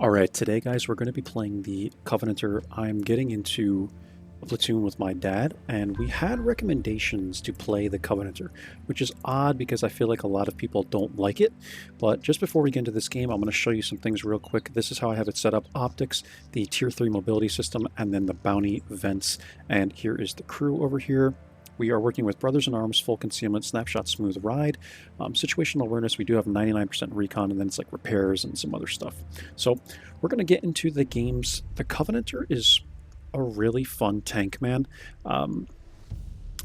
Alright, today guys we're going to be playing the Covenanter. I'm getting into a platoon with my dad, and we had recommendations to play the Covenanter, which is odd because I feel like a lot of people don't like it. But just before we get into this game, I'm going to show you some things real quick. This is how I have it set up: optics, the tier 3 mobility system, and then the bounty vents. And here is the crew over here. We are working with Brothers in Arms, full concealment, snapshot, smooth ride. Situational awareness, we do have 99% recon, and then it's like repairs and some other stuff. So we're going to get into the games. The Covenanter is a really fun tank, man.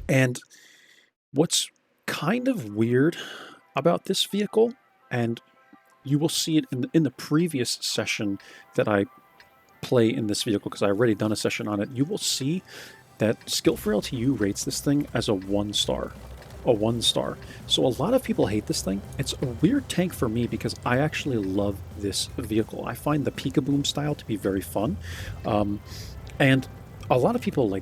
And what's kind of weird about this vehicle, and you will see it in the previous session that I play in this vehicle, because I already done a session on it, you will see that Skill for LTU rates this thing as a 1-star. A 1-star. So a lot of people hate this thing. It's a weird tank for me because I actually love this vehicle. I find the Peekaboom style to be very fun. And a lot of people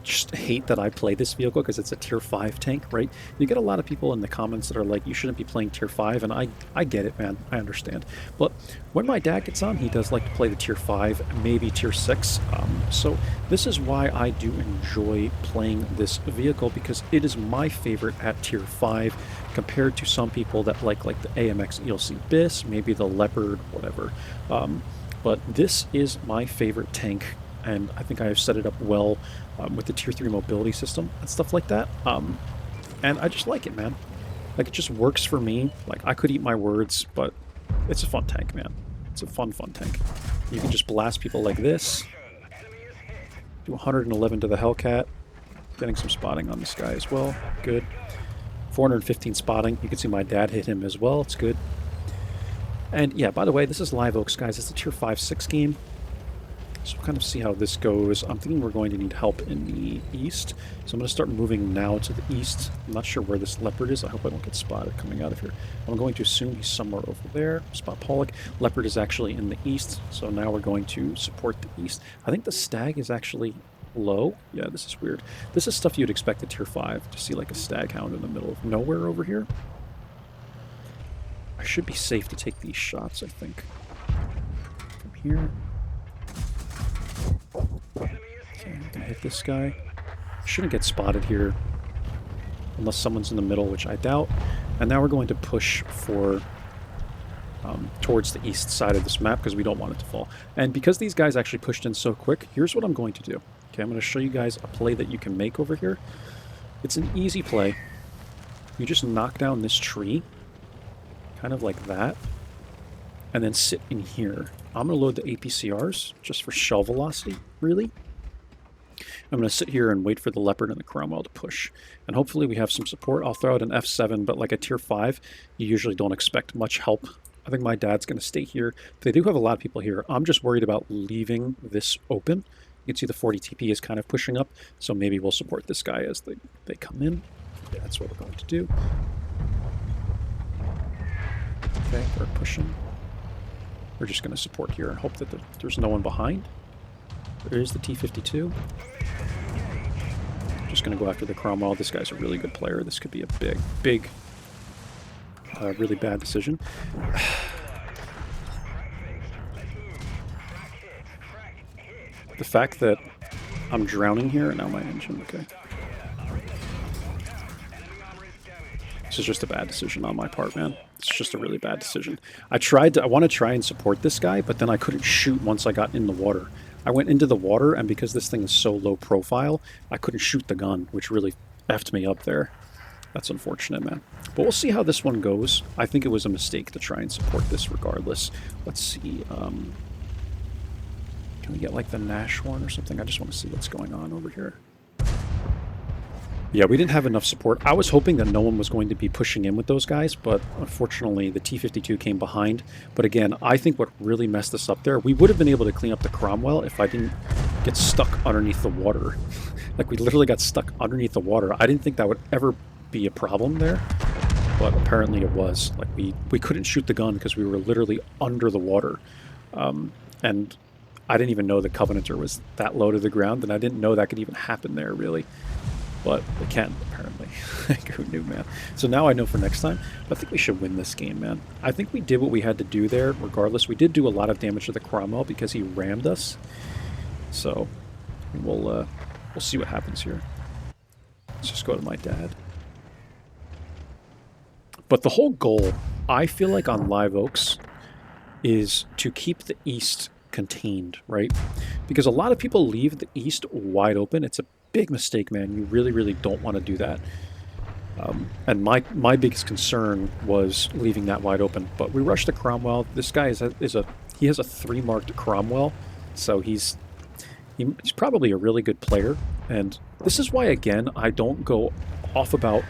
just hate that I play this vehicle because it's a tier 5 tank, right? You get a lot of people in the comments that are like, you shouldn't be playing tier 5, and I get it, man. I understand. But when my dad gets on, he does like to play the tier 5, maybe tier 6. So this is why I do enjoy playing this vehicle, because it is my favorite at tier 5 compared to some people that like the AMX ELC BIS, maybe the Leopard, whatever. But this is my favorite tank, and I think I have set it up well with the tier 3 mobility system and stuff like that. And I just like it, man. Like, it just works for me. Like, I could eat my words, but it's a fun tank, man. It's a fun tank. You can just blast people like this. Do 111 to the Hellcat. Getting some spotting on this guy as well. Good. 415 spotting. You can see my dad hit him as well. It's good. And yeah, by the way, this is Live Oaks, guys. It's a tier 5-6 game. So we'll kind of see how this goes. I'm thinking we're going to need help in the east. So I'm going to start moving now to the east. I'm not sure where this Leopard is. I hope I don't get spotted coming out of here. I'm going to assume he's somewhere over there. Spot Pollock. Leopard is actually in the east. So now we're going to support the east. I think the Stag is actually low. Yeah, this is weird. This is stuff you'd expect at tier 5 to see, like a Stag Hound in the middle of nowhere over here. I should be safe to take these shots, I think. From here. Okay, I'm gonna hit this guy. Shouldn't get spotted here unless someone's in the middle, which I doubt. And now we're going to push for towards the east side of this map because we don't want it to fall. And because these guys actually pushed in so quick, here's what I'm going to do. Okay, I'm going to show you guys a play that you can make over here. It's an easy play. You just knock down this tree, kind of like that, and then sit in here. I'm going to load the APCRs just for shell velocity, really. I'm going to sit here and wait for the Leopard and the Cromwell to push. And hopefully we have some support. I'll throw out an F7, but like a tier 5, you usually don't expect much help. I think my dad's going to stay here. They do have a lot of people here. I'm just worried about leaving this open. You can see the 40 TP is kind of pushing up, so maybe we'll support this guy as they come in. Yeah, that's what we're going to do. Okay, we're pushing. We're just going to support here and hope that there's no one behind. There is the T-52. Just going to go after the Cromwell. This guy's a really good player. This could be a big, really bad decision. The fact that I'm drowning here, and now my engine, okay. This is just a bad decision on my part, man. It's just a really bad decision. I want to try and support this guy, but then I couldn't shoot once I got in the water. I went into the water, and because this thing is so low profile, I couldn't shoot the gun, which really effed me up there. That's unfortunate, man. But we'll see how this one goes. I think it was a mistake to try and support this regardless. Let's see. Can we get like the Nash one or something? I just want to see what's going on over here. Yeah, we didn't have enough support. I was hoping that no one was going to be pushing in with those guys, but unfortunately the T-52 came behind. But again, I think what really messed us up there, we would have been able to clean up the Cromwell if I didn't get stuck underneath the water. Like, we literally got stuck underneath the water. I didn't think that would ever be a problem there, but apparently it was. Like, we couldn't shoot the gun because we were literally under the water. And I didn't even know the Covenanter was that low to the ground, and I didn't know that could even happen there, really. but they can, apparently. Who knew, man? So now I know for next time, but I think we should win this game, man. I think we did what we had to do there, regardless. We did do a lot of damage to the Cromwell because he rammed us. So we'll see what happens here. Let's just go to my dad. But the whole goal, I feel like on Live Oaks, is to keep the East contained, right? Because a lot of people leave the East wide open. It's a big mistake, man. You really, really don't want to do that. And my biggest concern was leaving that wide open. But we rushed the Cromwell. This guy he has a 3-marked Cromwell, so he's probably a really good player. And this is why, again, I don't go off about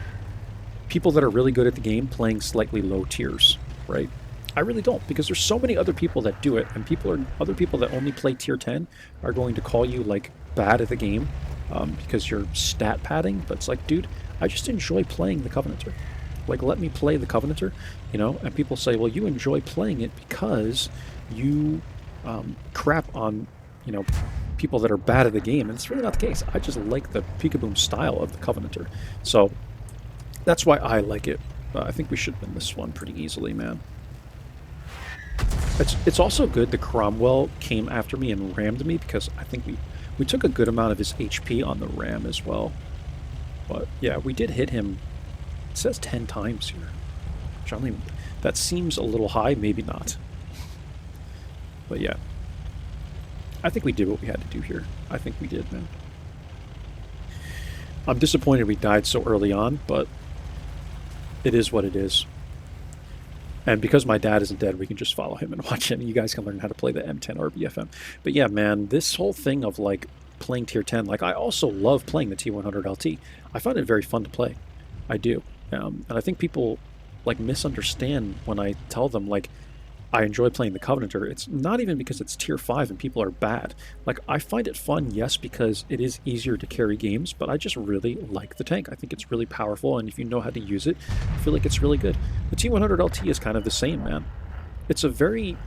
people that are really good at the game playing slightly low tiers, right? I really don't, because there's so many other people that do it, and other people that only play tier 10 are going to call you like bad at the game because you're stat padding. But it's like, dude, I just enjoy playing the Covenanter. Like, let me play the Covenanter, you know? And people say, well, you enjoy playing it because you crap on, you know, people that are bad at the game, and it's really not the case. I just like the peekaboom style of the Covenanter. So that's why I like it. I think we should win this one pretty easily, man. It's also good the Cromwell came after me and rammed me, because I think we took a good amount of his HP on the ram as well. But yeah, we did hit him, it says 10 times here. Which I don't even, that seems a little high, maybe not. But yeah, I think we did what we had to do here. I think we did, man. I'm disappointed we died so early on, but it is what it is. And because my dad isn't dead, we can just follow him and watch him. You guys can learn how to play the M10 RBFM. But yeah, man, this whole thing of like playing tier 10, like I also love playing the T100 LT. I find it very fun to play. I do. And I think people like misunderstand when I tell them like I enjoy playing the Covenanter. It's not even because it's tier 5 and people are bad. Like, I find it fun, yes, because it is easier to carry games, but I just really like the tank. I think it's really powerful, and if you know how to use it, I feel like it's really good. The T100 LT is kind of the same, man. It's a very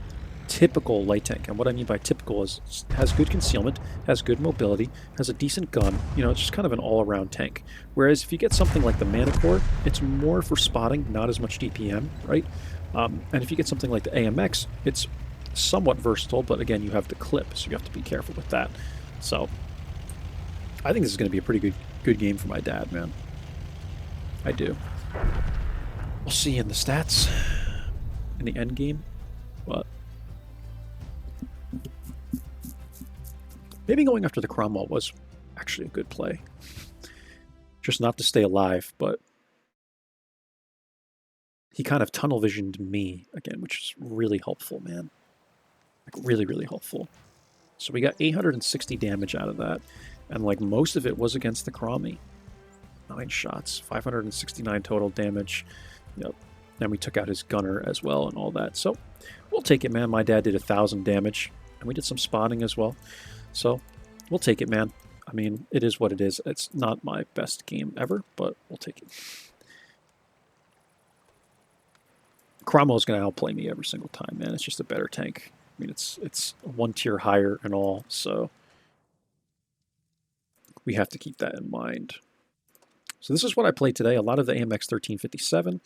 typical light tank, and what I mean by typical is it has good concealment, has good mobility, has a decent gun. You know, it's just kind of an all-around tank. Whereas if you get something like the Mana Core, it's more for spotting, not as much DPM, right? And if you get something like the AMX, it's somewhat versatile, but again, you have the clip, so you have to be careful with that. So, I think this is going to be a pretty good game for my dad, man. I do. We'll see in the stats, in the end game, but maybe going after the Cromwell was actually a good play. Just not to stay alive, but he kind of tunnel visioned me again, which is really helpful, man. Like, really, really helpful. So we got 860 damage out of that, and like most of it was against the Crommy. 9 shots, 569 total damage. Yep. And we took out his gunner as well and all that. So we'll take it, man. My dad did 1,000 damage, and we did some spotting as well. So we'll take it, man. I mean, it is what it is. It's not my best game ever, but we'll take it. Cromwell's going to outplay me every single time, man. It's just a better tank. I mean, it's 1 tier higher and all, so we have to keep that in mind. So this is what I played today. A lot of the AMX 1357,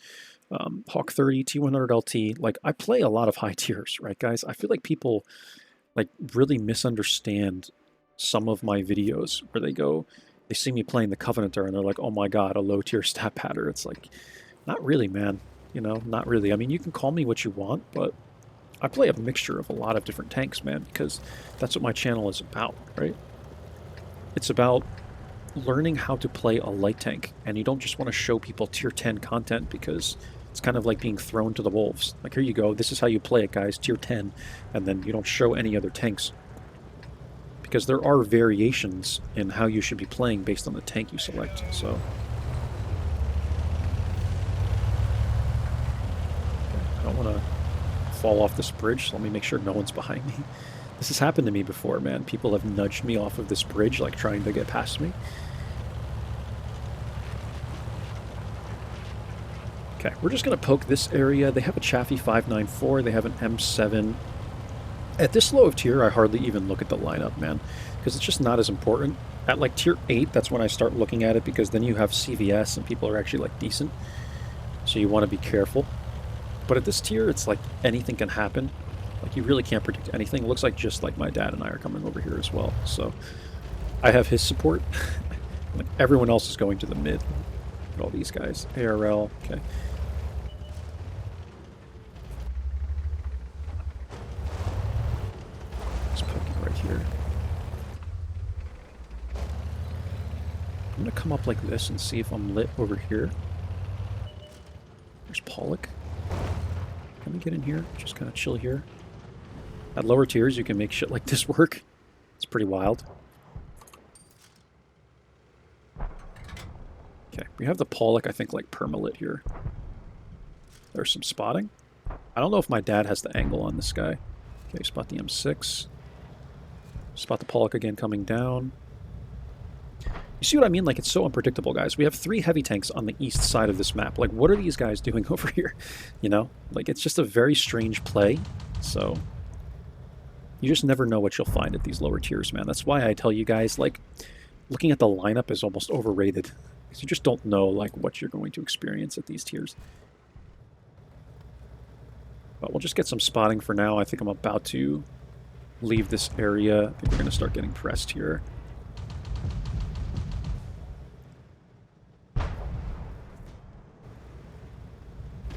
Hawk 30, T100 LT. Like, I play a lot of high tiers, right, guys? I feel like people like really misunderstand some of my videos where they see me playing the Covenanter and they're like, oh my god, a low tier stat patter. It's like, not really, man. You know, not really. I mean, you can call me what you want, but I play a mixture of a lot of different tanks, man, because that's what my channel is about, right? It's about learning how to play a light tank, and you don't just want to show people tier 10 content because it's kind of like being thrown to the wolves. Like, here you go, this is how you play it, guys, tier 10, and then you don't show any other tanks. Because there are variations in how you should be playing based on the tank you select, so I don't want to fall off this bridge, so let me make sure no one's behind me. This has happened to me before, man. People have nudged me off of this bridge, like trying to get past me. Okay, we're just going to poke this area. They have a Chaffee 594. They have an M7. At this low of tier, I hardly even look at the lineup, man, because it's just not as important. At like tier 8, that's when I start looking at it, because then you have CVS and people are actually like decent. So you want to be careful. But at this tier, it's like anything can happen. Like you really can't predict anything. It looks like just like my dad and I are coming over here as well. So I have his support. Like everyone else is going to the mid. Look at all these guys. ARL, okay. Just poking right here. I'm gonna come up like this and see if I'm lit over here. There's Pollock. Can we get in here? Just kind of chill here. At lower tiers, you can make shit like this work. It's pretty wild. Okay, we have the Pollock, I think, like permalit here. There's some spotting. I don't know if my dad has the angle on this guy. Okay, spot the M6. Spot the Pollock again coming down. You see what I mean? Like, it's so unpredictable, guys. We have 3 heavy tanks on the east side of this map. Like, what are these guys doing over here? You know? Like, it's just a very strange play. So, you just never know what you'll find at these lower tiers, man. That's why I tell you guys, like, looking at the lineup is almost overrated. Because you just don't know, like, what you're going to experience at these tiers. But we'll just get some spotting for now. I think I'm about to leave this area. I think we're going to start getting pressed here.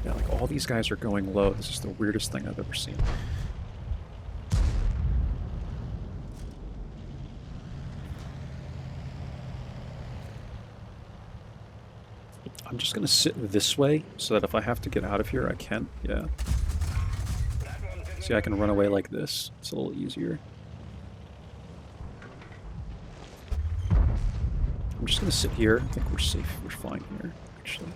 Yeah, like all these guys are going low. This is the weirdest thing I've ever seen. I'm just going to sit this way so that if I have to get out of here, I can. Yeah. See, I can run away like this. It's a little easier. I'm just going to sit here. I think we're safe. We're fine here, actually.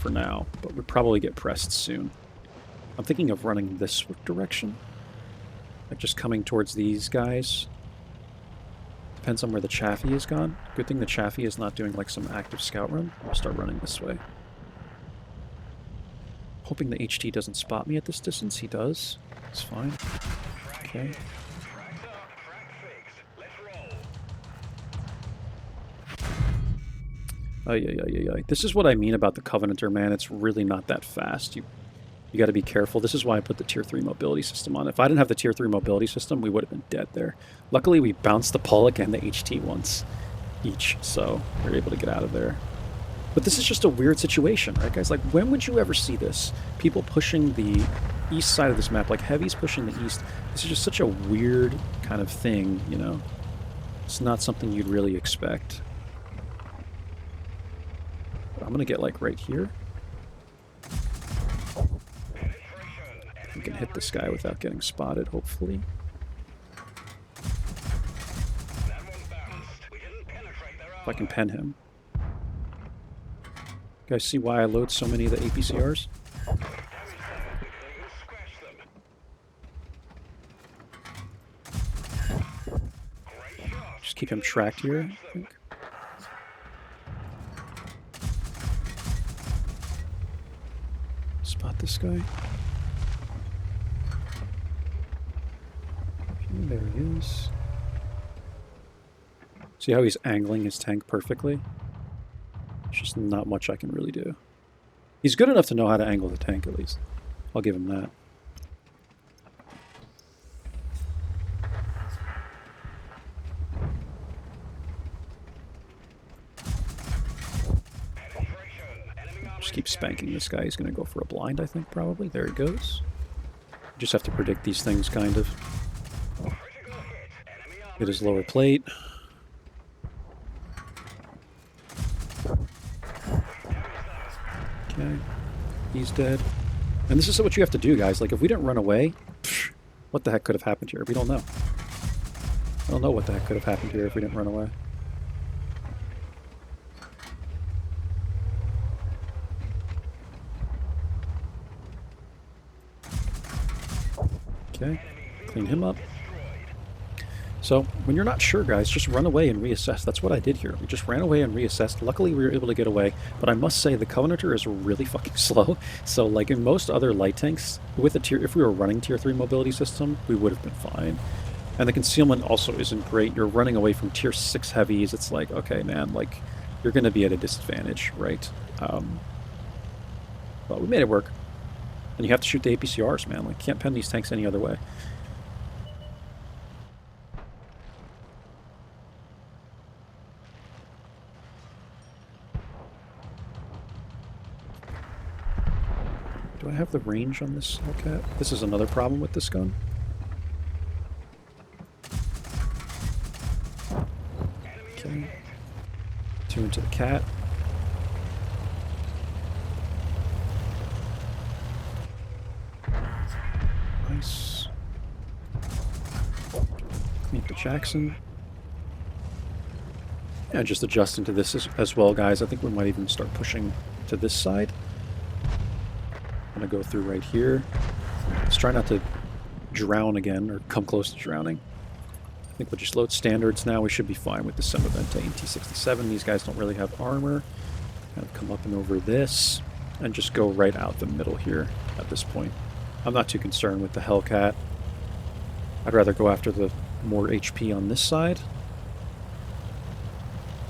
For now, but we'll probably get pressed soon. I'm thinking of running this direction. Like just coming towards these guys. Depends on where the Chaffee is gone. Good thing the Chaffee is not doing like some active scout run. I'll start running this way. Hoping the HT doesn't spot me at this distance. He does. It's fine. Okay. Oh, yeah. This is what I mean about the Covenanter, man. It's really not that fast. You got to be careful. This is why I put the Tier 3 mobility system on. If I didn't have the Tier 3 mobility system, we would have been dead there. Luckily, we bounced the Pollock and the HT once each, so we were able to get out of there. But this is just a weird situation, right, guys? Like, when would you ever see this? People pushing the east side of this map, like heavies pushing the east. This is just such a weird kind of thing, you know? It's not something you'd really expect. I'm gonna get like right here. We can hit this guy without getting spotted, hopefully. If I can pen him. You guys see why I load so many of the APCRs? Just keep him tracked here, I think. Spot this guy. Okay, there he is. See how he's angling his tank perfectly? There's just not much I can really do. He's good enough to know how to angle the tank, at least. I'll give him that. Just keep spanking this guy. He's going to go for a blind, I think, probably. There he goes. Just have to predict these things, kind of. Hit his lower plate. Okay. He's dead. And this is what you have to do, guys. Like, if we didn't run away, what the heck could have happened here? We don't know. I don't know what the heck could have happened here if we didn't run away. Okay, clean him up. So, when you're not sure, guys, just run away and reassess. That's what I did here. We just ran away and reassessed. Luckily, we were able to get away, but I must say the Covenanter is really fucking slow. So, like in most other light tanks, with a tier, if we were running Tier 3 mobility system, we would have been fine. And the concealment also isn't great. You're running away from tier 6 heavies. It's like, okay, man, like, you're going to be at a disadvantage, right? But we made it work. And you have to shoot the APCRs, man. Like, can't pen these tanks any other way. Do I have the range on this Hellcat? This is another problem with this gun. Okay. Tune to the cat. Nice. Clean the Jackson. Yeah, just adjusting to this as well, guys. I think we might even start pushing to this side. I'm going to go through right here. Let's try not to drown again, or come close to drowning. I think we'll just load standards now. We should be fine with the Semavente and T67. These guys don't really have armor. Kind of come up and over this, and just go right out the middle here at this point. I'm not too concerned with the Hellcat. I'd rather go after the more HP on this side.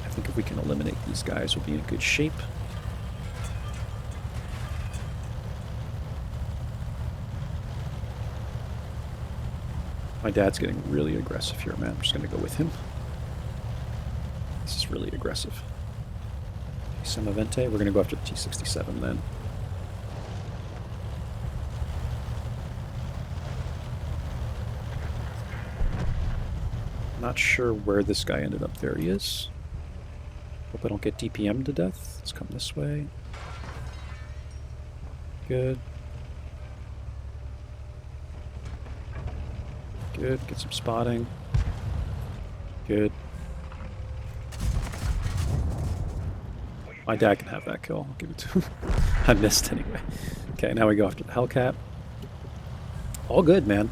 I think if we can eliminate these guys, we'll be in good shape. My dad's getting really aggressive here, man. I'm just going to go with him. This is really aggressive. Semavente, we're going to go after the T67 then. Not sure where this guy ended up. There he is. Hope I don't get DPM'd to death. Let's come this way. Good. Good. Get some spotting. Good. My dad can have that kill. I'll give it to him. I missed anyway. Okay, now we go after the Hellcat. All good, man.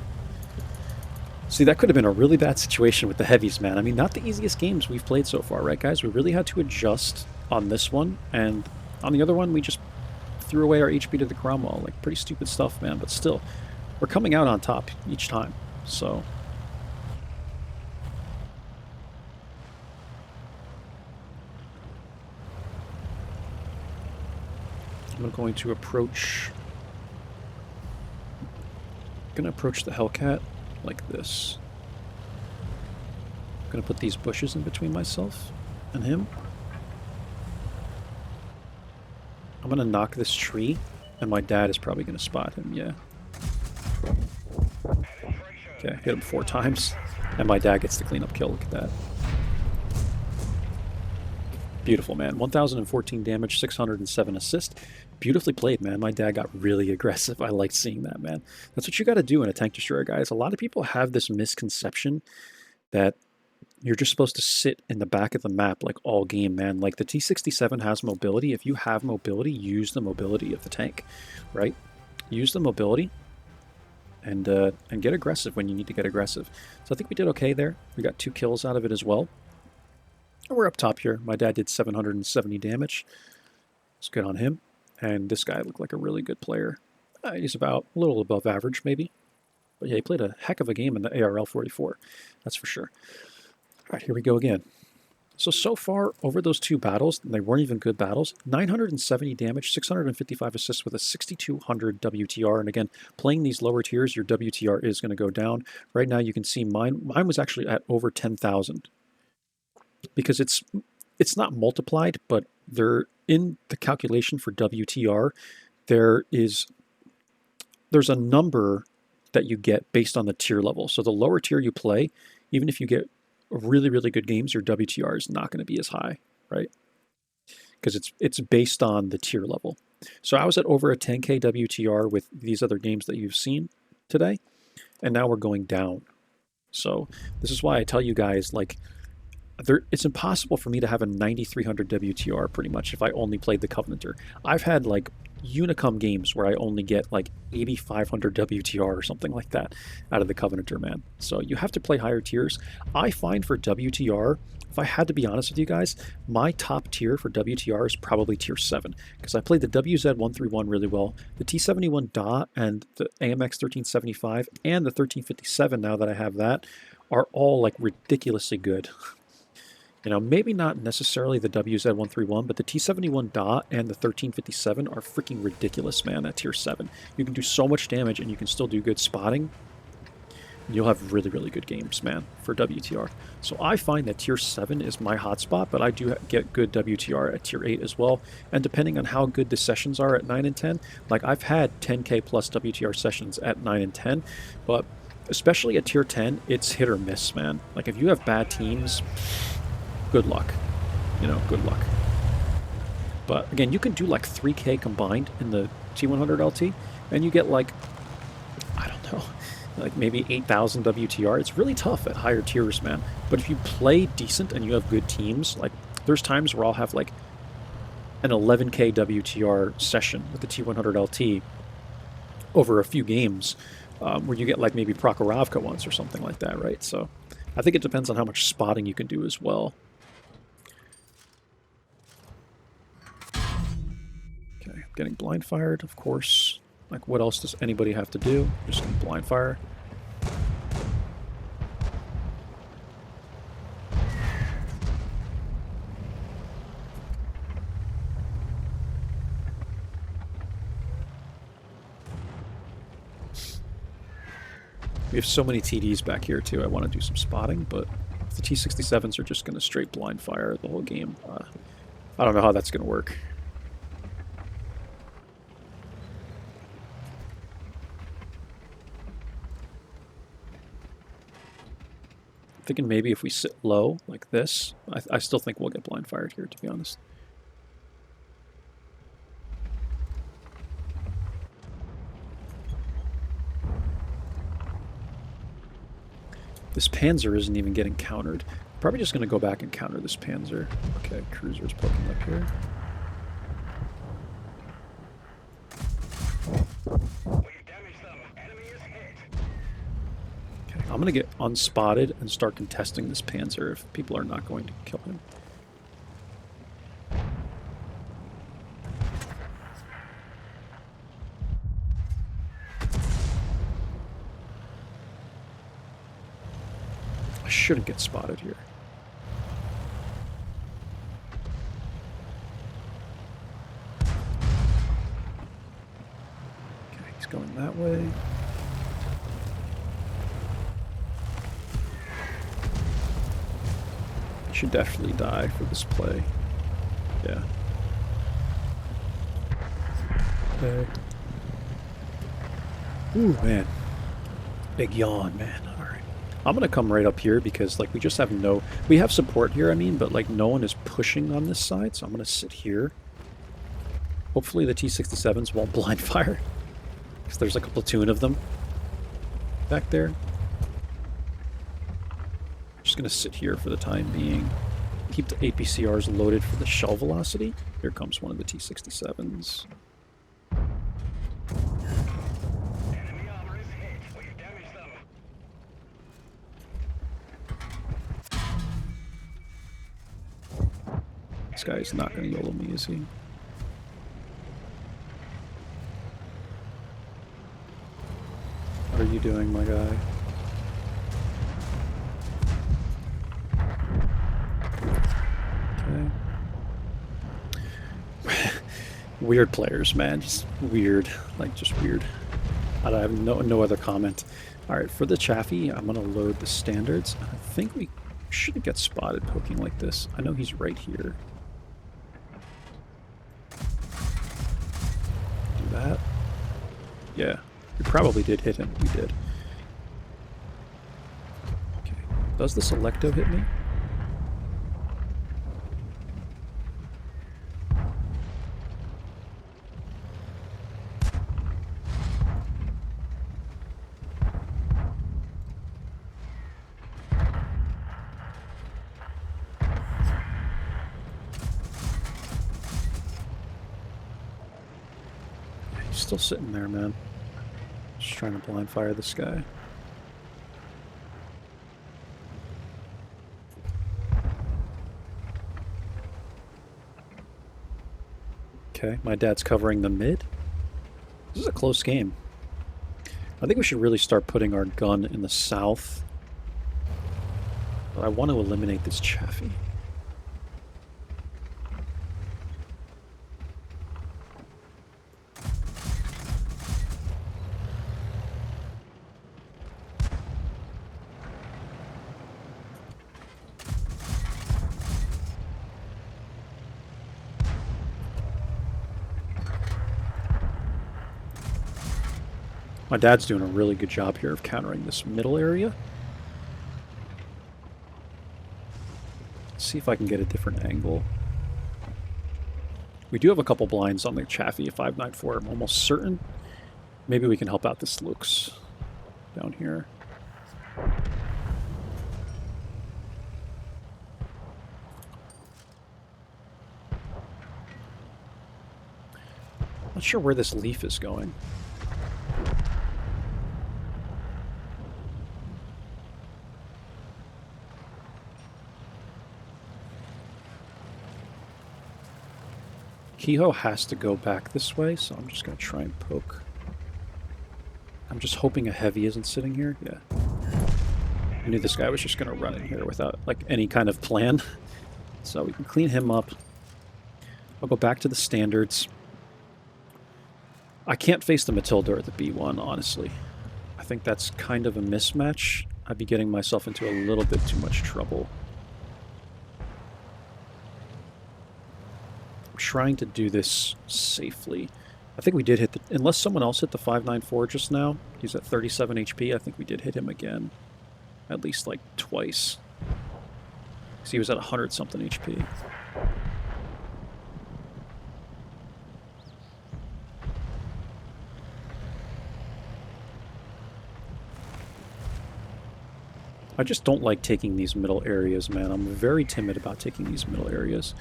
See, that could have been a really bad situation with the heavies, man. I mean, not the easiest games we've played so far, right, guys? We really had to adjust on this one, and on the other one, we just threw away our HP to the Cromwell. Like, pretty stupid stuff, man, but still, we're coming out on top each time, so... I'm going to approach... I'm going to approach the Hellcat like this. I'm going to put these bushes in between myself and him. I'm going to knock this tree, and my dad is probably going to spot him, yeah. Okay, hit him 4 times, and my dad gets the cleanup kill. Look at that. Beautiful, man. 1,014 damage, 607 assist. Beautifully played, man. My dad got really aggressive. I liked seeing that, man. That's what you got to do in a tank destroyer, guys. A lot of people have this misconception that you're just supposed to sit in the back of the map like all game, man. Like the T67 has mobility. If you have mobility, use the mobility of the tank, right? Use the mobility and get aggressive when you need to get aggressive. So I think we did okay there. We got 2 kills out of it as well. And we're up top here. My dad did 770 damage. It's good on him. And this guy looked like a really good player. He's about a little above average, maybe. But yeah, he played a heck of a game in the ARL 44. That's for sure. All right, here we go again. So far, over those 2 battles, and they weren't even good battles, 970 damage, 655 assists with a 6,200 WTR. And again, playing these lower tiers, your WTR is going to go down. Right now, you can see mine was actually at over 10,000. Because it's not multiplied, but they're in the calculation for WTR, there's a number that you get based on the tier level. So the lower tier you play, even if you get really, really good games, your WTR is not going to be as high, right? Because it's based on the tier level. So I was at over a 10k WTR with these other games that you've seen today, and now we're going down. So this is why I tell you guys, like, it's impossible for me to have a 9,300 WTR pretty much if I only played the Covenanter. I've had like Unicum games where I only get like 8,500 WTR or something like that out of the Covenanter, man. So you have to play higher tiers. I find for WTR, if I had to be honest with you guys, my top tier for WTR is probably tier 7 because I played the WZ131 really well, the T71 DA and the AMX 1375 and the 1357 now that I have that are all like ridiculously good. You know, maybe not necessarily the WZ131, but the T71 Dot and the 1357 are freaking ridiculous, man, at tier 7. You can do so much damage and you can still do good spotting. You'll have really, really good games, man, for WTR. So I find that tier 7 is my hotspot, but I do get good WTR at tier 8 as well. And depending on how good the sessions are at 9 and 10, like I've had 10k plus WTR sessions at 9 and 10, but especially at tier 10, it's hit or miss, man. Like if you have bad teams, good luck. You know, good luck. But again, you can do like 3k combined in the T100 LT, and you get like, I don't know, like maybe 8,000 WTR. It's really tough at higher tiers, man. But if you play decent and you have good teams, like there's times where I'll have like an 11k WTR session with the T100 LT over a few games, where you get like maybe Prokhorovka once or something like that, right? So I think it depends on how much spotting you can do as well. Okay, I'm getting blind fired, of course. Like, what else does anybody have to do? Just gonna blind fire. We have so many TDs back here, too. I want to do some spotting, but if the T67s are just going to straight blind fire the whole game, I don't know how that's going to work. I'm thinking maybe if we sit low like this, I still think we'll get blind fired here, to be honest. This Panzer isn't even getting countered. Probably just going to go back and counter this Panzer. Okay, cruiser's poking up here. Okay, I'm going to get unspotted and start contesting this Panzer if people are not going to kill him. Shouldn't get spotted here. Okay, he's going that way. He should definitely die for this play. Yeah. Okay. Ooh, man. Big yawn, man. I'm going to come right up here because, like, we just have we have support here, I mean, but, like, no one is pushing on this side, so I'm going to sit here. Hopefully the T-67s won't blind fire, because there's, like, a platoon of them back there. Just going to sit here for the time being. Keep the APCRs loaded for the shell velocity. Here comes one of the T-67s. This guy's not going to YOLO me, is he? What are you doing, my guy? Okay. Weird players, man. Just weird. Like, just weird. I have no other comment. Alright, for the Chaffee, I'm going to load the standards. I think we shouldn't get spotted poking like this. I know he's right here. That? Yeah, we probably did hit him. We did. Okay. Does the Selecto hit me? Still sitting there, man. Just trying to blind fire this guy. Okay, my dad's covering the mid. This is a close game. I think we should really start putting our gun in the south But I want to eliminate this Chaffee. My dad's doing a really good job here of countering this middle area. Let's see if I can get a different angle. We do have a couple blinds on the Chaffee at 594. I'm almost certain. Maybe we can help out this Lux down here. Not sure where this leaf is going. Kehoe has to go back this way, so I'm just going to try and poke. I'm just hoping a heavy isn't sitting here. Yeah. I knew this guy was just going to run in here without like any kind of plan. So we can clean him up. I'll go back to the standards. I can't face the Matilda or the B1, honestly. I think that's kind of a mismatch. I'd be getting myself into a little bit too much trouble. Trying to do this safely. I think we did hit the... Unless someone else hit the 594 just now. He's at 37 HP. I think we did hit him again. At least like twice. Because he was at 100-something HP. I just don't like taking these middle areas, man. I'm very timid about taking these middle areas.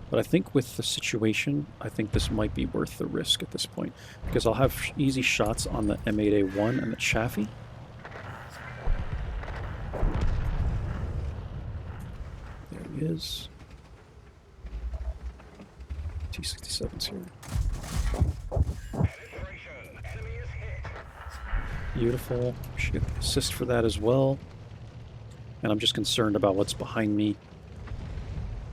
But I think with the situation, I think this might be worth the risk at this point. Because I'll have easy shots on the M8A1 and the Chaffee. There he is. T-67's here. Beautiful. Should get the assist for that as well. And I'm just concerned about what's behind me.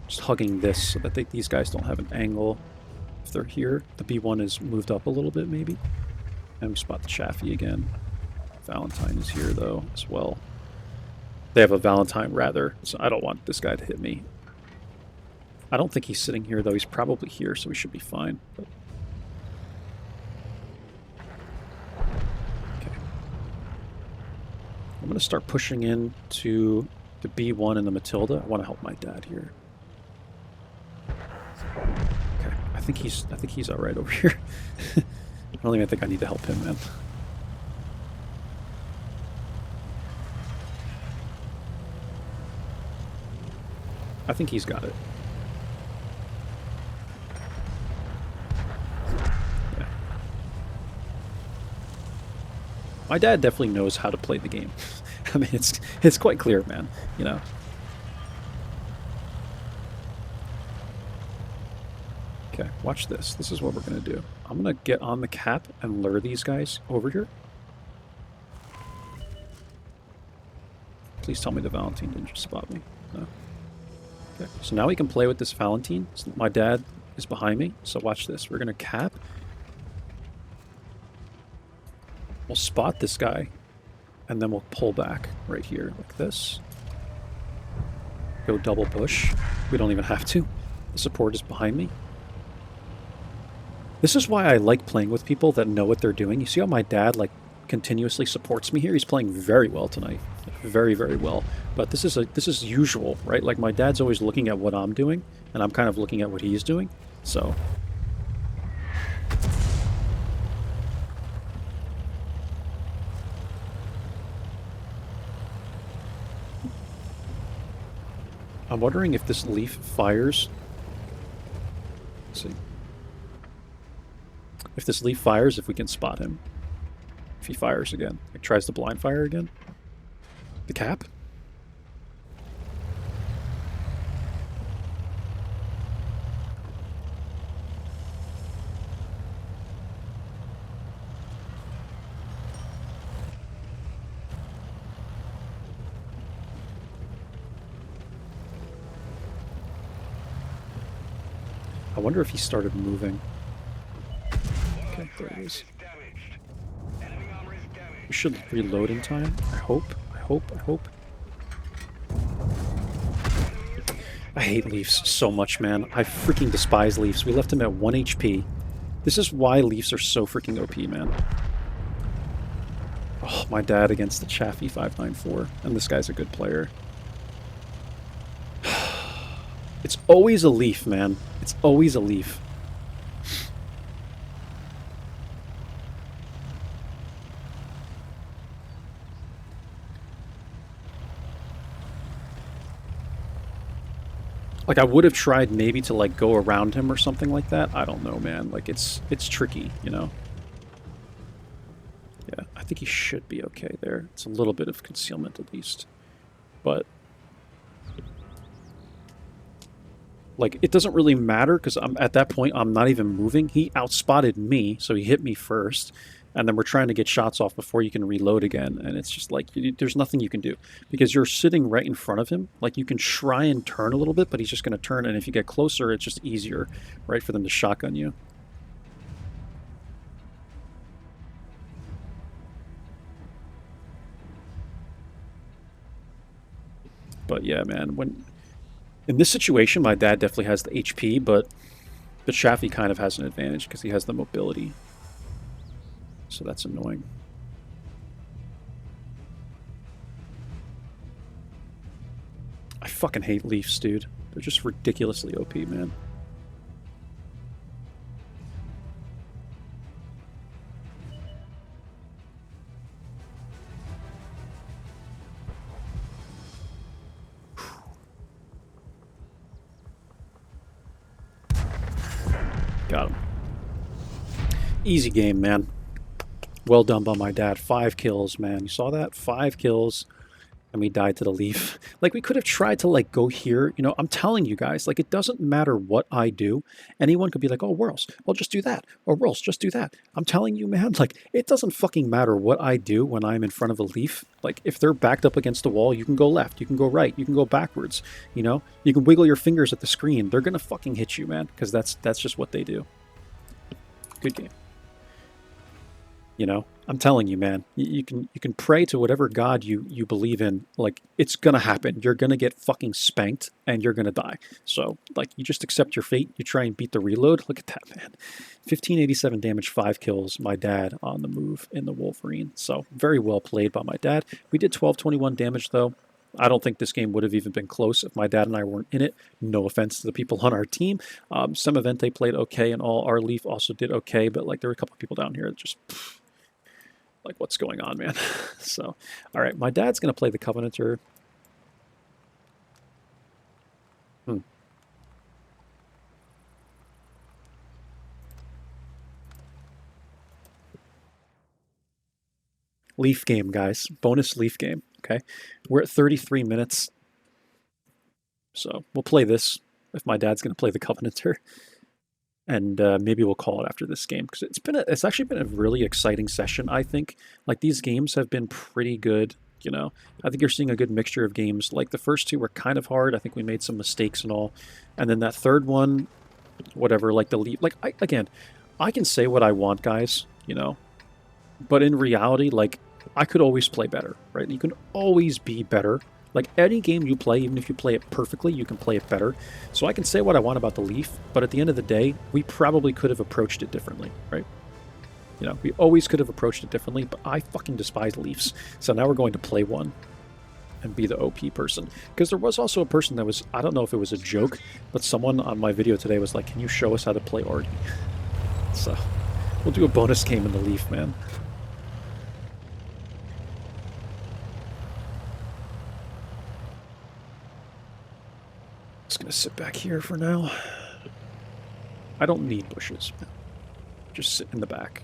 Just hugging this so that these guys don't have an angle. If they're here, the B1 is moved up a little bit maybe. And we spot the Chaffee again. Valentine is here though as well. They have a Valentine rather, so I don't want this guy to hit me. I don't think he's sitting here though. He's probably here, so we should be fine. But... Okay. I'm going to start pushing in to the B1 and the Matilda. I want to help my dad here. Okay, I think he's all right over here. I don't even think I need to help him, man. I think he's got it. Yeah. My dad definitely knows how to play the game. I mean, it's quite clear, man. You know. Okay, watch this. This is what we're going to do. I'm going to get on the cap and lure these guys over here. Please tell me the Valentine didn't just spot me. No. Okay, so now we can play with this Valentine. So my dad is behind me, so watch this. We're going to cap. We'll spot this guy, and then we'll pull back right here like this. Go double push. We don't even have to. The support is behind me. This is why I like playing with people that know what they're doing. You see how my dad like continuously supports me here? He's playing very well tonight. Very, very well. But this is usual, right? Like my dad's always looking at what I'm doing, and I'm kind of looking at what he's doing. So I'm wondering if this leaf fires. Let's see. If this leaf fires, if we can spot him. If he fires again. Like tries to blind fire again. The cap? I wonder if he started moving. Okay, there it is. We should reload in time. I hope. I hope. I hope. I hate Leafs so much, man. I freaking despise Leafs. We left him at 1 HP. This is why Leafs are so freaking OP, man. Oh, my dad against the Chaffee 594. And this guy's a good player. It's always a Leaf, man. It's always a Leaf. Like, I would have tried maybe to, like, go around him or something like that. I don't know, man. Like, it's tricky, you know? Yeah, I think he should be okay there. It's a little bit of concealment, at least. But... like, it doesn't really matter, because at that point, I'm not even moving. He outspotted me, so he hit me first. And then we're trying to get shots off before you can reload again. And it's just like, there's nothing you can do. Because you're sitting right in front of him. Like, you can try and turn a little bit, but he's just going to turn. And if you get closer, it's just easier, right, for them to shotgun you. But yeah, man, when... in this situation, my dad definitely has the HP, but the Chaffee kind of has an advantage because he has the mobility. So that's annoying. I fucking hate Leafs, dude. They're just ridiculously OP, man. Got him. Easy game, man. Well done by my dad. 5 kills, man. You saw that? 5 kills. And we died to the Leaf. Like, we could have tried to, like, go here. You know, I'm telling you guys, like, it doesn't matter what I do. Anyone could be like, oh, Whirls, well, just do that. Or Whirls, just do that. I'm telling you, man, like, it doesn't fucking matter what I do when I'm in front of a Leaf. Like, if they're backed up against the wall, you can go left. You can go right. You can go backwards. You know? You can wiggle your fingers at the screen. They're going to fucking hit you, man. Because that's just what they do. Good game. You know, I'm telling you, man, you can pray to whatever god you believe in. Like, it's gonna happen. You're gonna get fucking spanked and you're gonna die. So, like, you just accept your fate. You try and beat the reload. Look at that, man. 1587 damage, 5 kills. My dad on the move in the Wolverine. So, very well played by my dad. We did 1221 damage, though. I don't think this game would have even been close if my dad and I weren't in it. No offense to the people on our team. Some event they played okay and all. Our Leaf also did okay, but, like, there were a couple of people down here that just... like, what's going on, man? So, all right, my dad's going to play the Covenanter. Leaf game, guys. Bonus Leaf game, okay? We're at 33 minutes. So, we'll play this if my dad's going to play the Covenanter. And maybe we'll call it after this game, because it's actually been a really exciting session, I think. Like, these games have been pretty good, you know. I think you're seeing a good mixture of games. Like, the first two were kind of hard. I think we made some mistakes and all. And then that third one, whatever, like the lead. Like, again, I can say what I want, guys, you know. But in reality, like, I could always play better, right? You can always be better. Like, any game you play, even if you play it perfectly, you can play it better. So I can say what I want about the Leaf, but at the end of the day, we probably could have approached it differently, right? You know, we always could have approached it differently, but I fucking despise Leafs. So now we're going to play one and be the OP person. Because there was also a person that was, I don't know if it was a joke, but someone on my video today was like, can you show us how to play Artie? So we'll do a bonus game in the Leaf, man. Just gonna sit back here for now. I don't need bushes. Just sit in the back.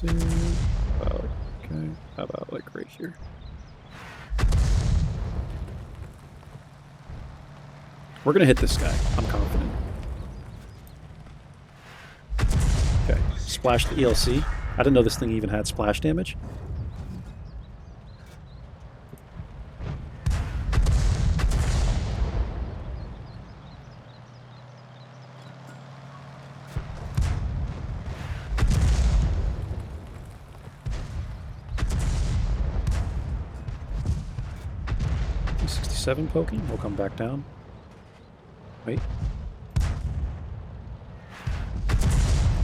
Okay, how about like right here? We're gonna hit this guy. I'm confident. Splash the ELC. I didn't know this thing even had splash damage. T67 poking. We'll come back down. Wait.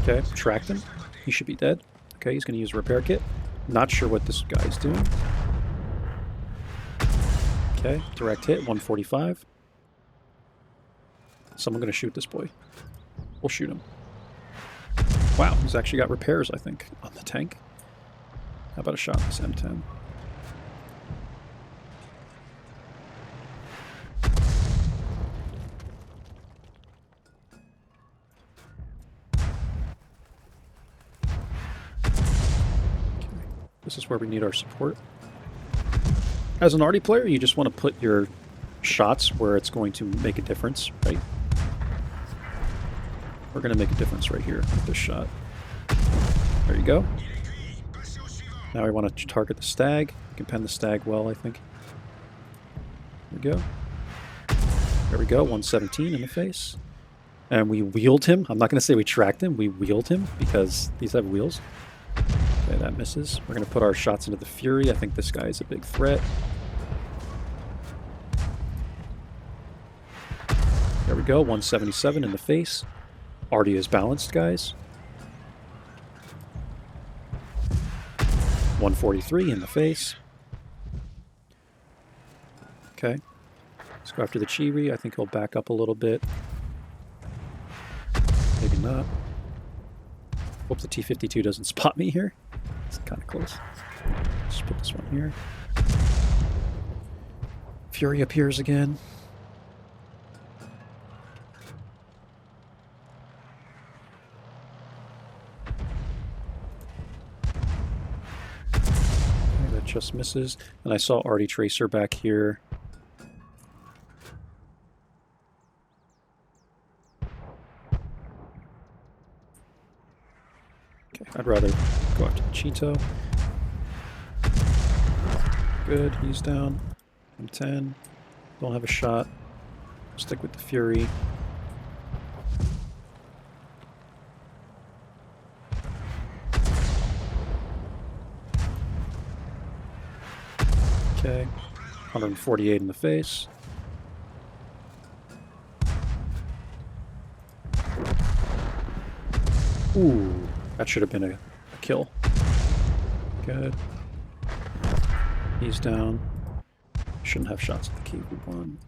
Okay, tracked him. He should be dead. Okay, he's going to use a repair kit. Not sure what this guy's doing. Okay, direct hit, 145. Someone going to shoot this boy. We'll shoot him. Wow, he's actually got repairs, I think, on the tank. How about a shot at this M10? This is where we need our support. As an arty player, you just want to put your shots where it's going to make a difference, right? We're going to make a difference right here with this shot. There you go. Now we want to target the stag. You can pen the stag well, I think. There we go. There we go, 117 in the face. And we wheeled him. I'm not going to say we tracked him. We wheeled him because these have wheels. Okay, that misses. We're going to put our shots into the Fury. I think this guy is a big threat. There we go, 177 in the face. Arty is balanced, guys. 143 in the face. Okay. Let's go after the Chiri. I think he'll back up a little bit. Maybe not. Hope the T-52 doesn't spot me here. It's kind of close. Just put this one here. Fury appears again. Okay, that just misses. And I saw Arty Tracer back here. I'd rather go after the Cheeto. Good, he's down. I'm 10. Don't have a shot. Stick with the Fury. Okay. 148 in the face. Ooh. That should have been a kill. Good. He's down. Shouldn't have shots at the key. We won.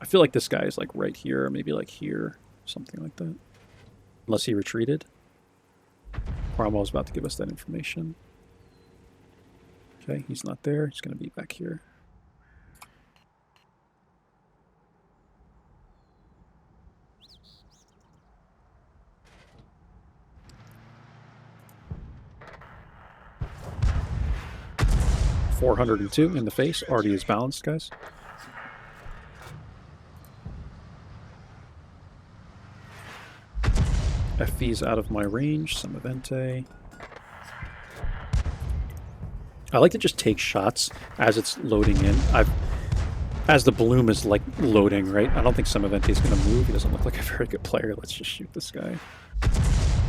I feel like this guy is like right here, or maybe like here, something like that. Unless he retreated. Cromwell's about to give us that information. Okay, he's not there. He's going to be back here. .402 in the face. Arty is balanced, guys. FV's out of my range. Some Evente. I like to just take shots as it's loading in. As the bloom is like loading, right? I don't think some Evente is going to move. He doesn't look like a very good player. Let's just shoot this guy.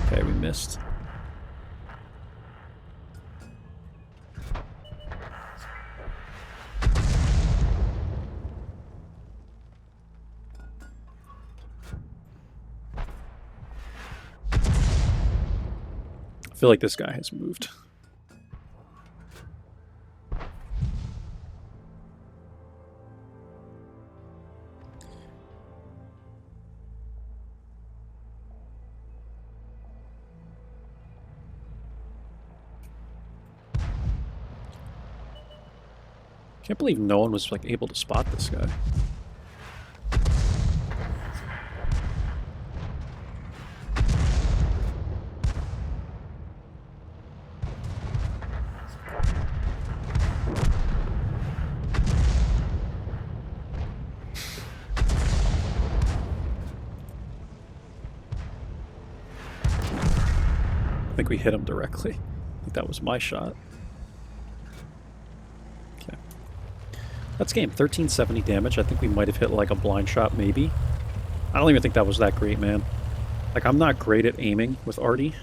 Okay, we missed. I feel like this guy has moved. Can't believe no one was like able to spot this guy. I think we hit him directly. I think that was my shot. Okay. That's game. 1370 damage. I think we might have hit like a blind shot, maybe. I don't even think that was that great, man. Like, I'm not great at aiming with Artie.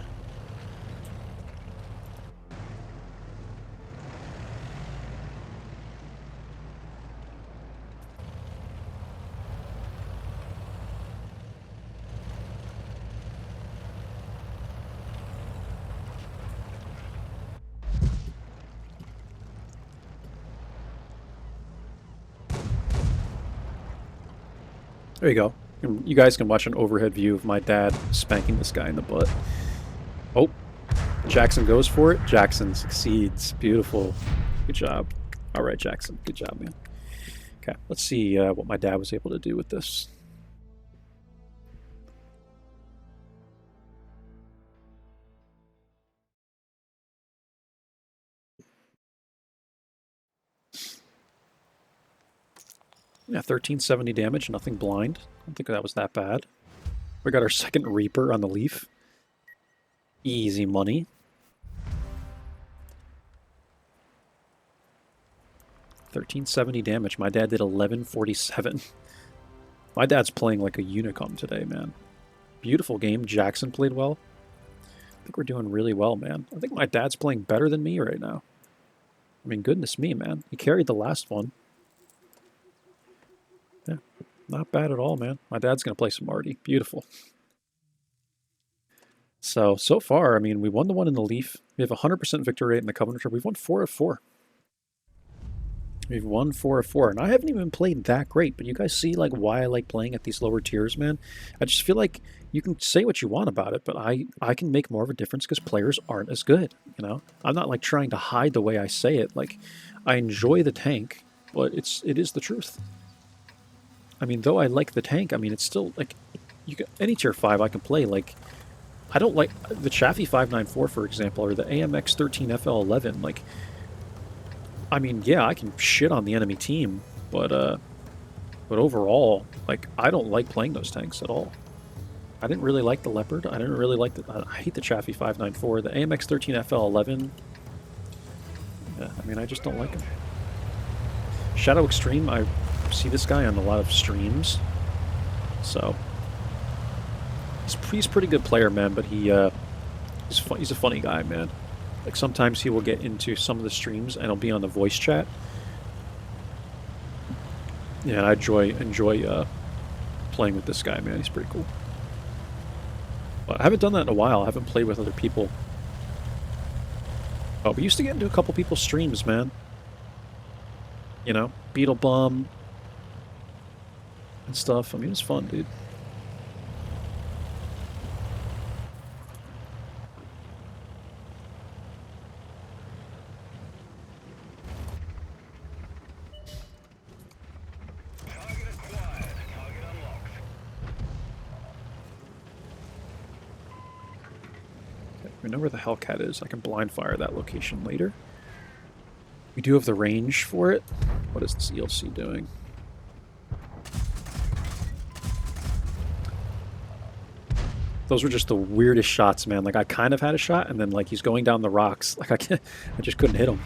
There you go. You guys can watch an overhead view of my dad spanking this guy in the butt. Oh, Jackson goes for it. Jackson succeeds. Beautiful. Good job. All right, Jackson. Good job, man. Okay, let's see what my dad was able to do with this. Yeah, 1370 damage, nothing blind. I don't think that was that bad. We got our second Reaper on the Leaf. Easy money. $1370 damage. My dad did 1147. My dad's playing like a Unicum today, man. Beautiful game. Jackson played well. I think we're doing really well, man. I think my dad's playing better than me right now. I mean, goodness me, man. He carried the last one. Yeah, not bad at all, man. My dad's going to play some Artie. Beautiful. So far, I mean, we won the one in the Leaf. We have a 100% victory rate in the Covenant. We've won 4 of 4. We've won 4 of 4. And I haven't even played that great, but you guys see like why I like playing at these lower tiers, man? I just feel like you can say what you want about it, but I can make more of a difference because players aren't as good, you know? I'm not like trying to hide the way I say it. Like, I enjoy the tank, but it is the truth. I mean, though I like the tank, I mean, it's still, like, any tier 5 I can play. Like, I don't like the Chaffee 594, for example, or the AMX 13FL11. Like, I mean, yeah, I can shit on the enemy team, but overall, like, I don't like playing those tanks at all. I didn't really like the Leopard. I didn't really like I hate the Chaffee 594. The AMX 13FL11, yeah, I mean, I just don't like him. Shadow Extreme, I see this guy on a lot of streams, so he's a pretty good player, man. But he's a funny guy, man. Like, sometimes he will get into some of the streams and he'll be on the voice chat. Yeah, I enjoy playing with this guy, man. He's pretty cool. But I haven't done that in a while. I haven't played with other people. Oh, we used to get into a couple people's streams, man. You know, Beetle Bum and stuff. I mean, it's fun, dude. I know where the Hellcat is. I can blind fire that location later. We do have the range for it. What is this ELC doing? Those were just the weirdest shots, man. Like, I kind of had a shot, and then, like, he's going down the rocks. Like, I just couldn't hit him.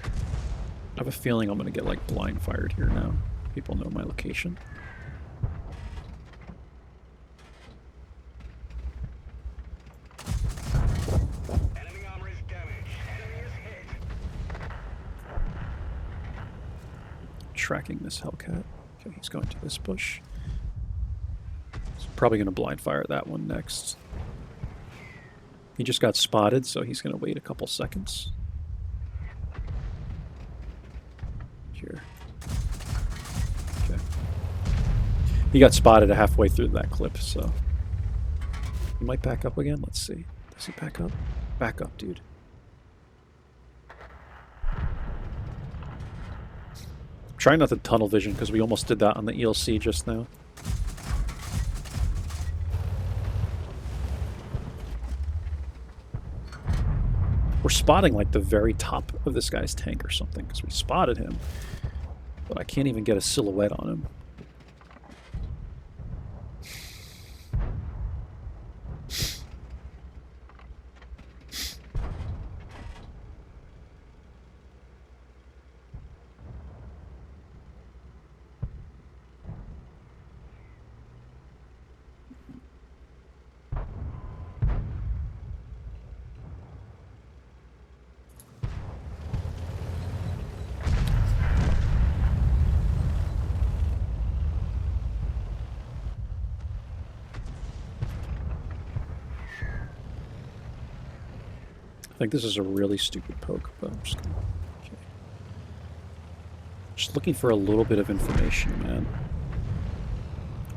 I have a feeling I'm going to get, like, blind fired here now. People know my location. Tracking this Hellcat. Okay, he's going to this bush. He's probably going to blind fire that one next. He just got spotted, so he's going to wait a couple seconds. Here. Okay. He got spotted halfway through that clip, so... He might back up again. Let's see. Does he back up? Back up, dude. Try not to tunnel vision, because we almost did that on the ELC just now. We're spotting, like, the very top of this guy's tank or something, because we spotted him. But I can't even get a silhouette on him. I think this is a really stupid poke, but I'm just gonna... Okay. Just looking for a little bit of information, man.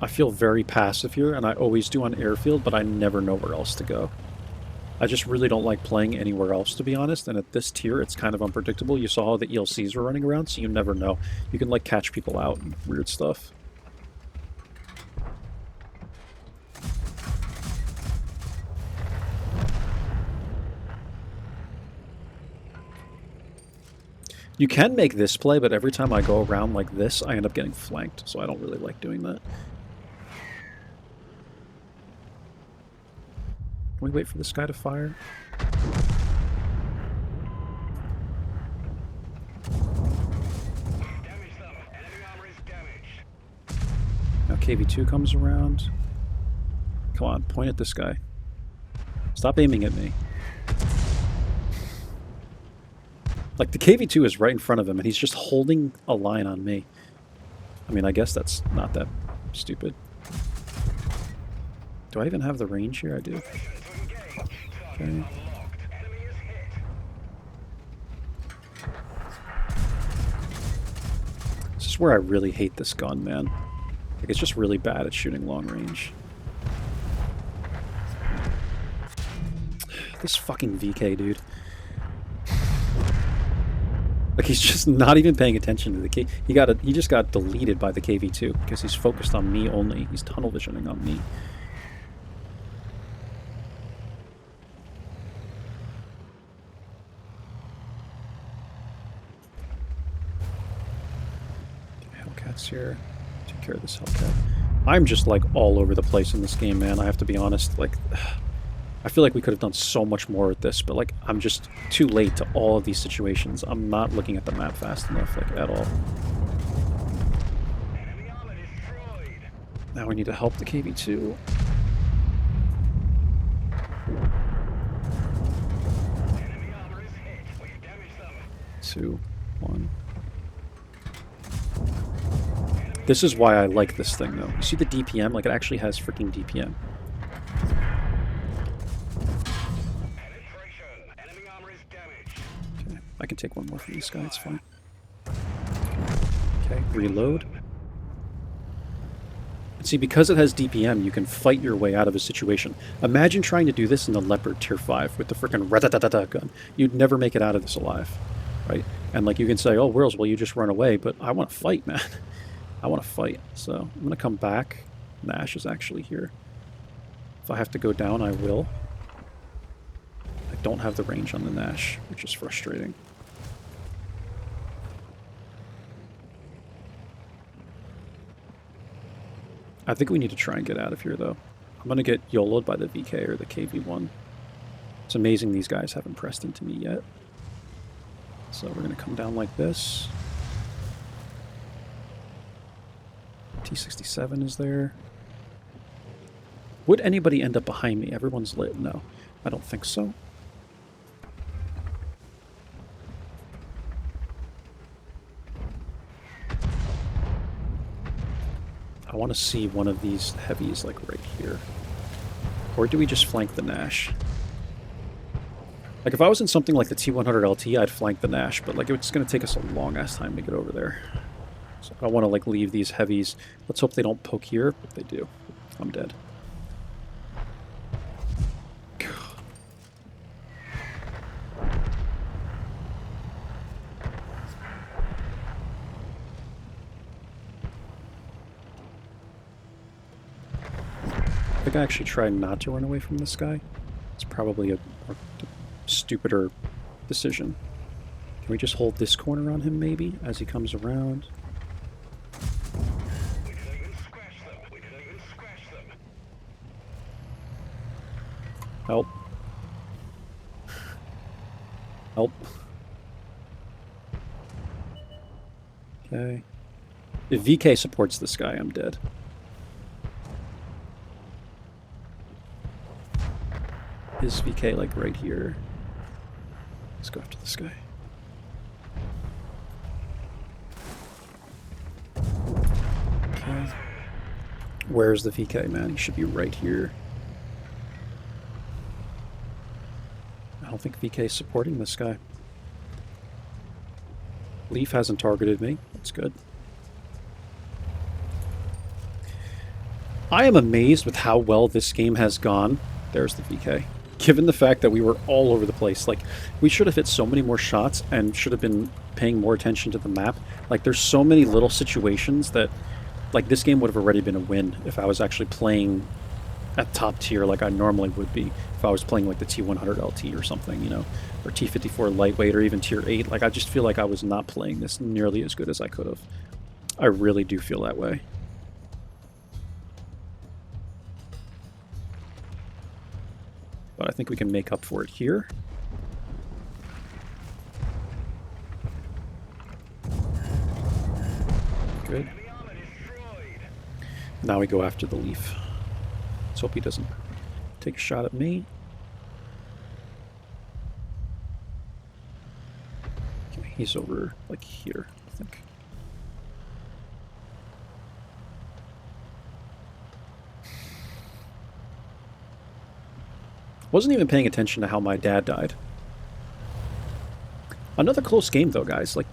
I feel very passive here, and I always do on airfield, but I never know where else to go. I just really don't like playing anywhere else, to be honest, and at this tier, it's kind of unpredictable. You saw how the ELCs were running around, so you never know. You can, like, catch people out and weird stuff. You can make this play, but every time I go around like this, I end up getting flanked, so I don't really like doing that. Can we wait for this guy to fire? Now KV2 comes around. Come on, point at this guy. Stop aiming at me. Like, the KV2 is right in front of him, and he's just holding a line on me. I mean, I guess that's not that stupid. Do I even have the range here? I do. Okay. This is where I really hate this gun, man. Like, it's just really bad at shooting long range. This fucking VK, dude. Like, he's just not even paying attention to the K. He just got deleted by the KV2 because he's focused on me only. He's tunnel visioning on me. Hellcat's here. Take care of this Hellcat. I'm just, like, all over the place in this game, man. I have to be honest. Like, I feel like we could have done so much more with this, but, like, I'm just too late to all of these situations. I'm not looking at the map fast enough, like, at all. Now we need to help the KV2. 2, 1. This is why I like this thing, though. You see the DPM? Like, it actually has freaking DPM. Okay, I can take one more from this guy, it's fine. Okay, reload. And see, because it has DPM, you can fight your way out of a situation. Imagine trying to do this in the Leopard Tier 5 with the freaking rat-a-ta-ta-ta gun. You'd never make it out of this alive, right? And, like, you can say, oh, Whirls, well, you just run away, but I want to fight, man. I want to fight, so I'm going to come back. Nash is actually here. If I have to go down, I will. I don't have the range on the Nash, which is frustrating. I think we need to try and get out of here, though. I'm going to get YOLO'd by the VK or the KV1. It's amazing these guys haven't pressed into me yet. So we're going to come down like this. T-67 is there. Would anybody end up behind me? Everyone's lit. No, I don't think so. I want to see one of these heavies, like, right here. Or do we just flank the Nash? Like, if I was in something like the T100 LT, I'd flank the Nash, but, like, it's going to take us a long-ass time to get over there. So I want to, like, leave these heavies. Let's hope they don't poke here. If they do, I'm dead. I think I actually tried not to run away from this guy. It's probably a stupider decision. Can we just hold this corner on him, maybe, as he comes around? Help. Help. Okay. If VK supports this guy, I'm dead. Is VK, like, right here? Let's go after this guy. Okay. Where's the VK, man? He should be right here. don't think VK is supporting this guy. Leaf hasn't targeted me. That's good. I am amazed with how well this game has gone. There's the VK. Given the fact that we were all over the place. Like, we should have hit so many more shots and should have been paying more attention to the map. Like, there's so many little situations that, like, this game would have already been a win if I was actually playing at top tier like I normally would be if I was playing like the T100 LT or something, you know, or T54 lightweight or even tier 8. Like, I just feel like I was not playing this nearly as good as I could have. I really do feel that way. But I think we can make up for it here. Good. Now we go after the Leaf. Let's hope he doesn't take a shot at me. Okay, he's over, like, here, I think. Wasn't even paying attention to how my dad died. Another close game, though, guys. Like,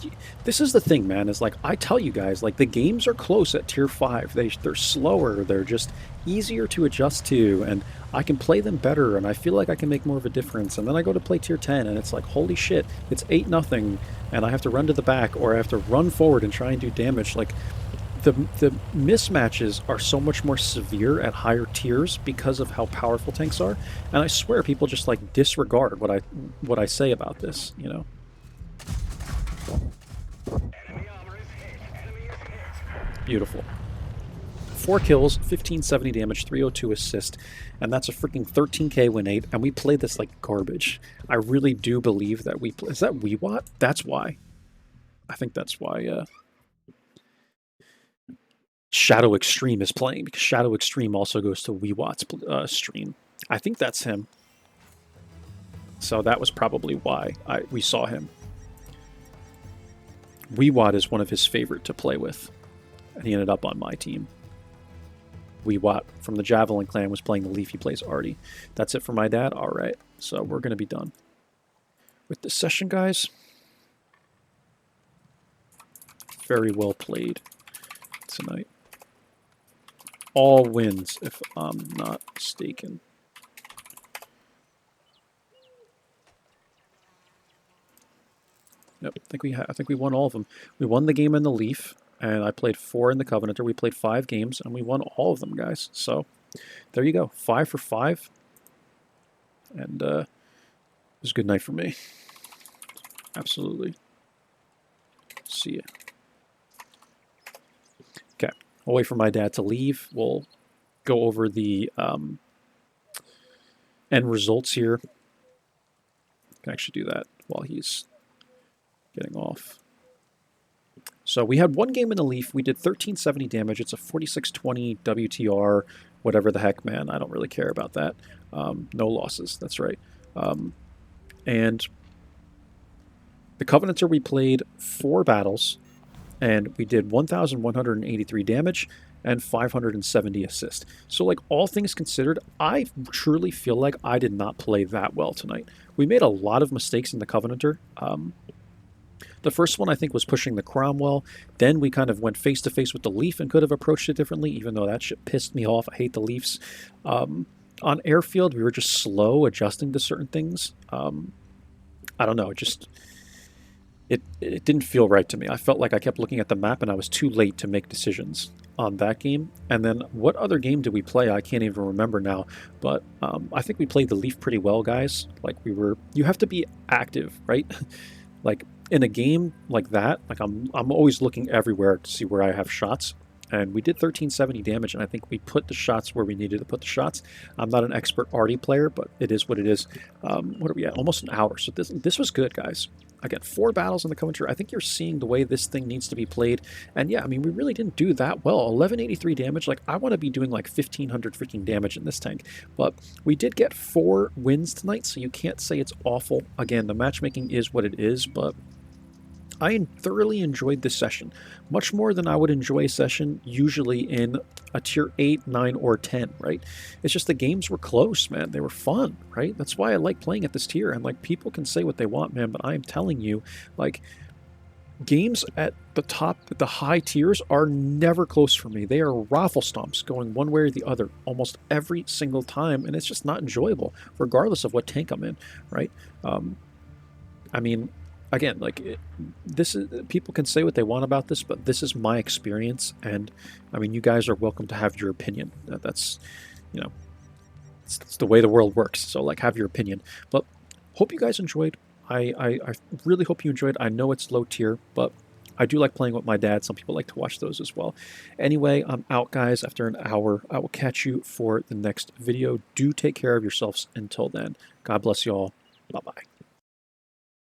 this is the thing, man, is, like, I tell you guys, like, the games are close at tier 5. They're slower. They're just easier to adjust to, and I can play them better, and I feel like I can make more of a difference. And then I go to play tier 10, and it's like, holy shit, it's 8-0, and I have to run to the back, or I have to run forward and try and do damage. Like, the mismatches are so much more severe at higher tiers because of how powerful tanks are, and I swear people just, like, disregard what I say about this, you know? Beautiful. 4 kills, 1570 damage, 302 assist, and that's a freaking 13k win 8, and we played this like garbage. I really do believe that we play. Is that WeWatt? That's why. I think that's why Shadow Extreme is playing, because Shadow Extreme also goes to WeWatt's stream. I think that's him. So that was probably why we saw him. WeWatt is one of his favorite to play with, and he ended up on my team. WeWatt from the Javelin clan was playing the Leaf. He plays Artie. That's it for my dad? All right. So we're going to be done with this session, guys. Very well played tonight. All wins, if I'm not mistaken. Yep, I think we won all of them. We won the game in the Leaf, and I played 4 in the Covenanter. We played 5 games, and we won all of them, guys. So there you go, 5 for 5, and it was a good night for me. Absolutely. See ya. Okay, I'll wait for my dad to leave. We'll go over the end results here. Can actually do that while he's getting off. So we had 1 game in the Leaf. We did 1370 damage. It's a 4620 WTR, whatever the heck, man. I don't really care about that. No losses. That's right. And the Covenanter, we played 4 battles, and we did 1,183 damage and 570 assist. So, like, all things considered, I truly feel like I did not play that well tonight. We made a lot of mistakes in the Covenanter. The first one, I think, was pushing the Cromwell. Then we kind of went face-to-face with the Leaf and could have approached it differently, even though that shit pissed me off. I hate the Leafs. On Airfield, we were just slow adjusting to certain things. I don't know. It didn't feel right to me. I felt like I kept looking at the map and I was too late to make decisions on that game. And then what other game did we play? I can't even remember now. But I think we played the Leaf pretty well, guys. Like, you have to be active, right? Like, in a game like that, like I'm always looking everywhere to see where I have shots. And we did 1370 damage, and I think we put the shots where we needed to put the shots. I'm not an expert Artie player, but it is what it is. What are we at? Almost an hour. So this was good, guys. Again, 4 battles in the Covenanter. I think you're seeing the way this thing needs to be played. And yeah, I mean, we really didn't do that well. 1183 damage. Like, I want to be doing like 1500 freaking damage in this tank. But we did get 4 wins tonight, so you can't say it's awful. Again, the matchmaking is what it is, but I thoroughly enjoyed this session, much more than I would enjoy a session usually in a tier 8, 9, or 10, right? It's just the games were close, man. They were fun, right? That's why I like playing at this tier. And like, people can say what they want, man, but I am telling you, like, games at the top, the high tiers, are never close for me. They are raffle stomps going one way or the other almost every single time, and it's just not enjoyable, regardless of what tank I'm in, right? I mean, again, like this is, people can say what they want about this, but this is my experience, and I mean, you guys are welcome to have your opinion. That's, you know, it's the way the world works. So like, have your opinion. But hope you guys enjoyed. I really hope you enjoyed. I know it's low tier, but I do like playing with my dad. Some people like to watch those as well. Anyway, I'm out, guys, after an hour. I will catch you for the next video. Do take care of yourselves until then. God bless you all. Bye-bye.